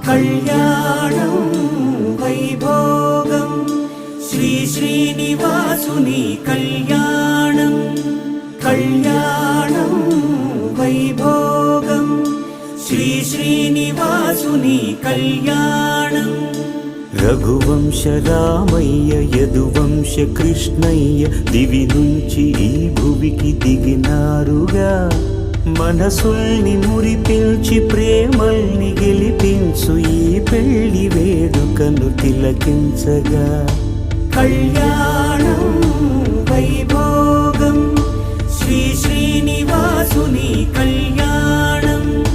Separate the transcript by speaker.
Speaker 1: కళ్యాణం వైభోగం శ్రీ శ్రీనివాసుని కళ్యాణం కళ్యాణం వైభోగం శ్రీ శ్రీనివాసుని కళ్యాణం రఘువంశ రామయ్య యదువంశ కృష్ణయ్య దివి నుంచి ఈ భువికి దిగినారుగా మనసుల్ని మురిపించి ప్రేమల్ని గెలిపించు ఈ పెళ్లి వేడుకను తిలకించగా కళ్యాణ